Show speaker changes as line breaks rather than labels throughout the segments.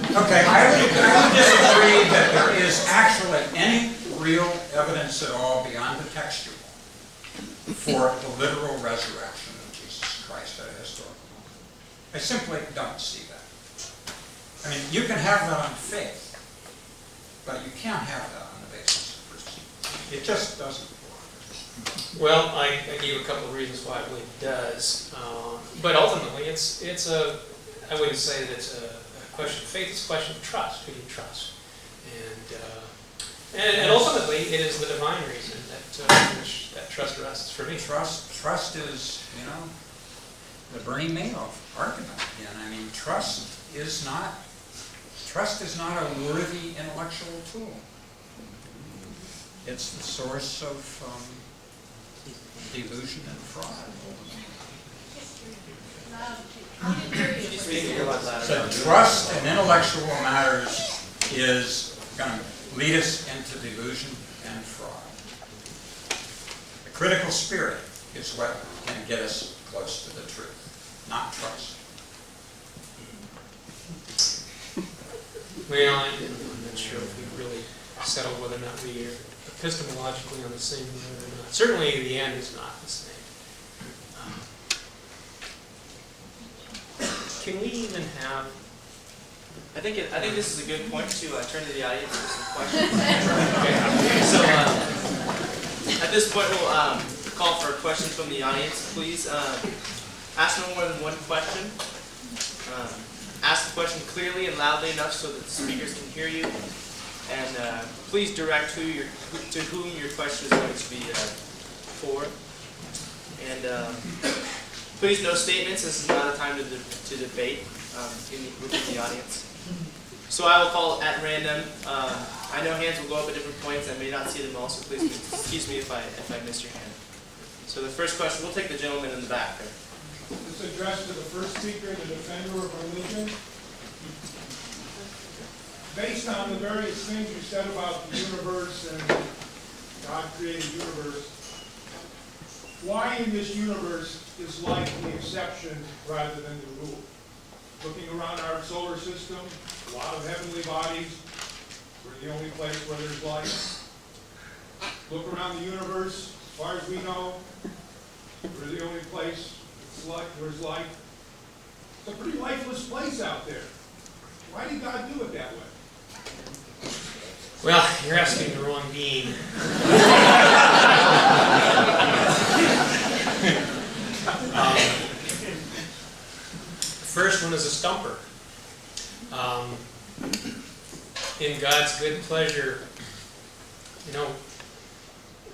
Okay, I would disagree that there is actually any real evidence at all beyond the textual for the literal resurrection of Jesus Christ at a historical moment. I simply don't see that. I mean, you can have that on faith, but you can't have that on the basis of perceiving. It just doesn't work.
Well, I gave a couple of reasons why I believe it does, but ultimately I wouldn't say that it's a question of faith, it's a question of trust. Who do you trust? And ultimately, it is the divine reason which that trust rests for me.
Trust is, the Bernie Madoff argument again. I mean, trust is not a worthy intellectual tool. It's the source of delusion and fraud. So trust in intellectual matters is going to lead us into delusion and fraud. The critical spirit is what can get us close to the truth, not trust.
Well, I'm not sure if we've really settled whether or not we are epistemologically on the same level or not. Certainly the end is not the same. Can we even have...
I think this is a good point to turn to the audience for some questions. So at this point we'll call for questions from the audience. Please ask no more than one question. Ask the question clearly and loudly enough so that the speakers can hear you. And please direct to whom your question is going to be for. And please, no statements. This is not a time to debate within the audience. So I will call at random. I know hands will go up at different points. I may not see them all, so please excuse me if I missed your hand. So the first question, we'll take the gentleman in the back there.
This addressed to the first speaker, the defender of religion. Based on the various things you said about the universe and God created the universe, why in this universe is life the exception rather than the rule? Looking around our solar system, a lot of heavenly bodies, we're the only place where there's life. Look around the universe, as far as we know, we're the only place where's life. It's a pretty lifeless place out there. Why did God do it that way?
Well, you're asking the wrong being. First one is a stumper. In God's good pleasure,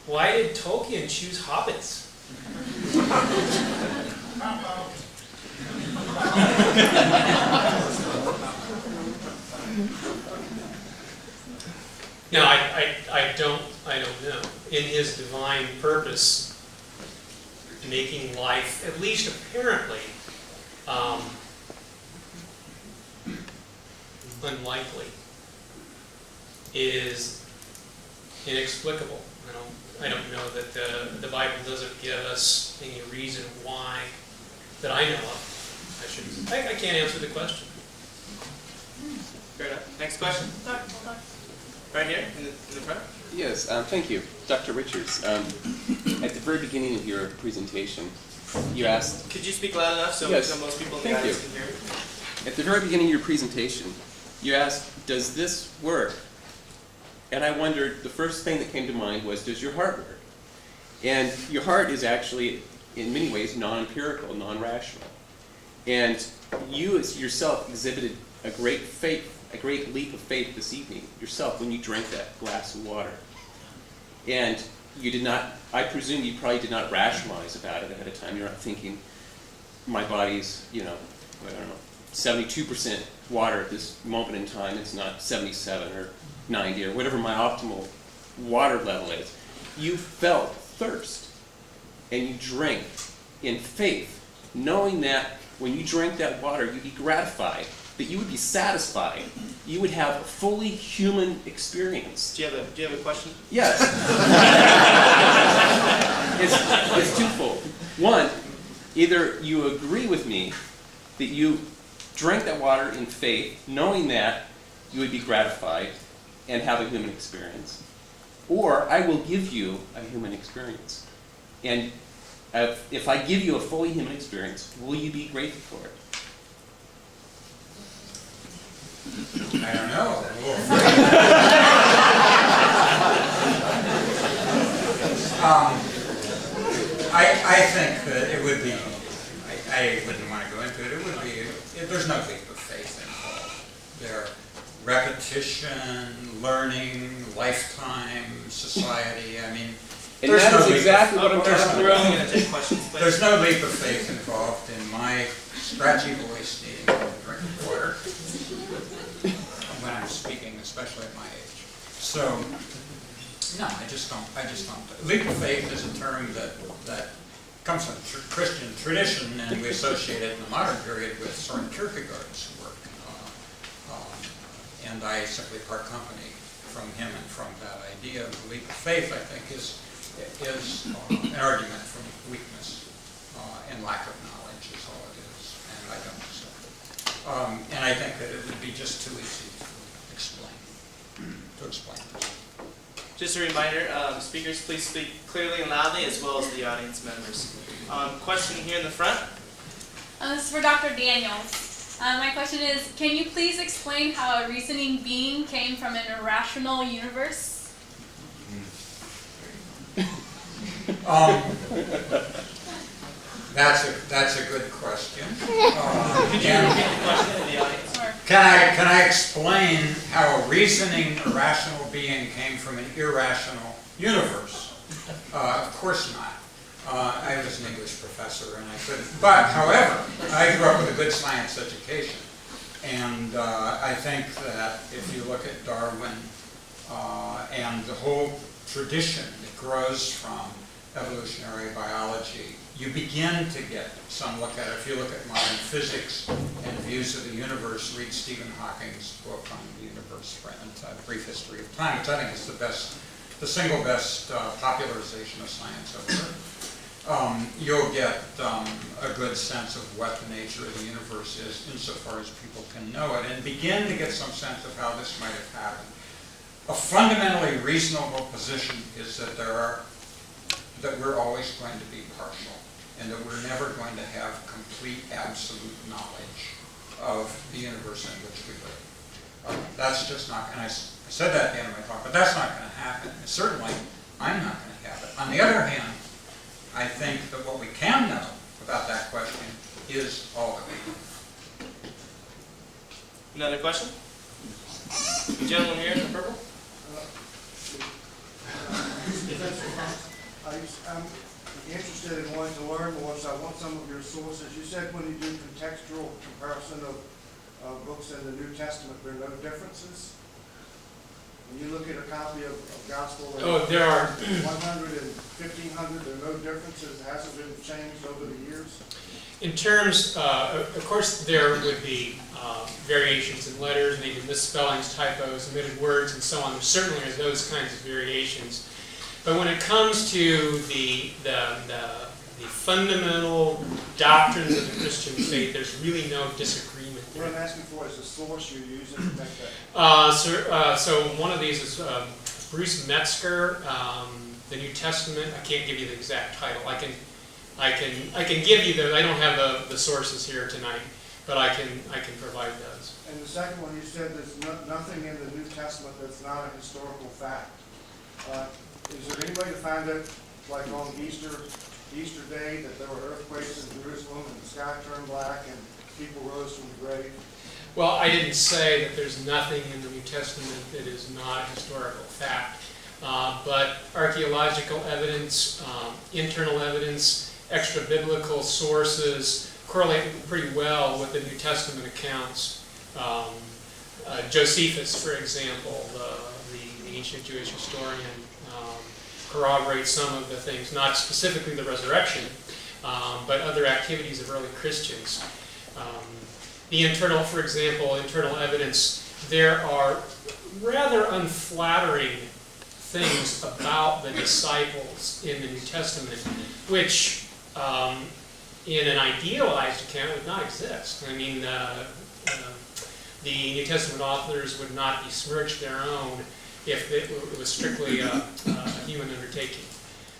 why did Tolkien choose hobbits? No, I don't know. In his divine purpose, making life, at least apparently, unlikely, is inexplicable. I don't know that the Bible doesn't give us any reason why that I know of. I can't answer the question.
Fair enough. Next question. Right here in the front.
Yes, thank you. Dr. Richards, at the very beginning of your presentation, you asked...
Could you speak loud enough so most people in the audience can hear you?
At the very beginning of your presentation, you asked, does this work? And I wondered, the first thing that came to mind was, does your heart work? And your heart is actually, in many ways, non-empirical, non-rational. And you yourself exhibited a great leap of faith this evening yourself when you drank that glass of water. And you did not, I presume you probably did not rationalize about it ahead of time. You're not thinking, my body's, 72% water at this moment in time. It's not 77 or 90 or whatever my optimal water level is. You felt thirst and you drank in faith, knowing that when you drank that water, you'd be gratified, that you would be satisfied, you would have a fully human experience.
Do you have a question?
Yes. It's twofold. One, either you agree with me that you drink that water in faith, knowing that you would be gratified and have a human experience, or I will give you a human experience. And if I give you a fully human experience, will you be grateful for it?
I don't know. I think that it would be, I wouldn't want to go into it, it would be, there's no leap of faith involved. There, repetition, learning, lifetime, society, I mean,
And
there's
that
no
is
leap
exactly
of,
what I'm talking
We're
about.
only going to take questions, please.
there's no leap of faith involved in my scratchy voice needing to drink water when I'm speaking, especially at my age. So, no, I just don't. Leap of faith is a term that comes from Christian tradition, and we associate it in the modern period with Soren Kierkegaard's work. And I simply part company from him and from that idea. The leap of faith, I think, is an argument from weakness and lack of knowledge is all it is, and I don't accept it. And I think that it would be just too easy to explain this.
Just a reminder, speakers, please speak clearly and loudly, as well as the audience members. Question here in the front.
This is for Dr. Daniels. My question is, can you please explain how a reasoning being came from an irrational universe?
That's a good question.
Could you repeat the question to the audience?
Or,
Can I explain how a reasoning, irrational being came from an irrational universe? Of course not. I was an English professor, and I couldn't. But, however, I grew up with a good science education, and I think that if you look at Darwin and the whole tradition that grows from evolutionary biology, you begin to get some look at it. If you look at modern physics and views of the universe, read Stephen Hawking's book on the universe, A Brief History of Time, which I think is the single best popularization of science ever. You'll get a good sense of what the nature of the universe is insofar as people can know it, and begin to get some sense of how this might have happened. A fundamentally reasonable position is that we're always going to be partial, and that we're never going to have complete, absolute knowledge of the universe in which we live. That's just not, and I said that at the end of my talk, but that's not going to happen. And certainly, I'm not going to have it. On the other hand, I think that what we can know about that question is all that we know.
Another question? Gentleman here in the purple.
I'm interested in wanting to learn more, so I want some of your sources. You said when you do contextual comparison of books in the New Testament, there are no differences. When you look at a copy of Gospel,
There are
100 and 1500, there are no differences. It hasn't been changed over the years.
in terms, of course, there would be variations in letters, maybe misspellings, typos, omitted words, and so on. There certainly are those kinds of variations. But when it comes to the fundamental doctrines of the Christian faith, there's really no disagreement
What
there.
I'm asking for is the source you're using to make that.
So one of these is Bruce Metzger, the New Testament. I can't give you the exact title. I can give you those. I don't have the sources here tonight, but I can provide those.
And the second one, you said there's nothing in the New Testament that's not a historical fact. Is there any way to find it, like on Easter Day, that there were earthquakes in Jerusalem and the sky turned black and people rose from the grave?
Well, I didn't say that there's nothing in the New Testament that is not a historical fact, but archaeological evidence, internal evidence, extra-biblical sources correlate pretty well with the New Testament accounts. Josephus, for example, the ancient Jewish historian, corroborates some of the things, not specifically the resurrection, but other activities of early Christians. The internal, for example, internal evidence, there are rather unflattering things about the disciples in the New Testament, which in an idealized account would not exist. I mean, the New Testament authors would not besmirch their own if it was strictly a human undertaking.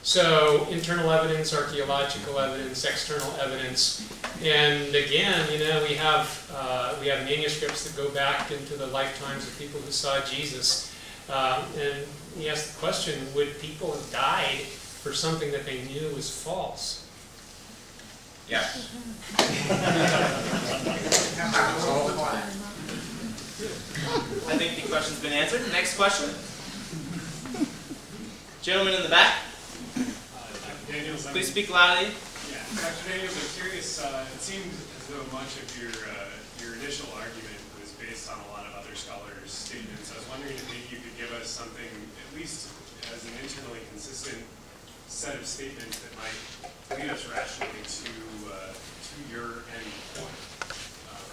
So internal evidence, archaeological evidence, external evidence, and again, you know, we have manuscripts that go back into the lifetimes of people who saw Jesus, and he asked the question: would people have died for something that they knew was false?
Yes. Happens all the time.
I think the question's been answered. Next question. Gentleman in the back.
Daniels,
Please speak loudly.
Yeah, Dr. Daniels, I'm curious. It seems as though much of your initial argument was based on a lot of other scholars' statements. I was wondering if maybe you could give us something, at least as an internally consistent set of statements that might lead us rationally to your end point,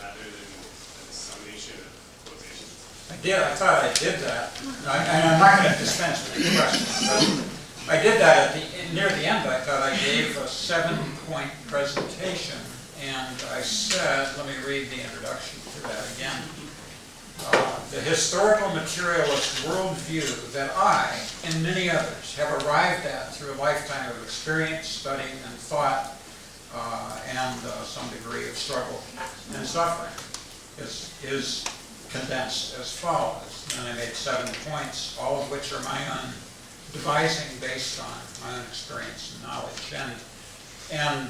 rather than a summation of quotations.
I thought I did that. And I'm not going to dispense with the question, but I did that near the end. I thought I gave a 7-point presentation, and I said, let me read the introduction to that again. The historical materialist worldview that I, and many others, have arrived at through a lifetime of experience, study, and thought, and some degree of struggle and suffering, is condensed as follows. And I made 7 points, all of which are my own devising based on my own experience and knowledge. And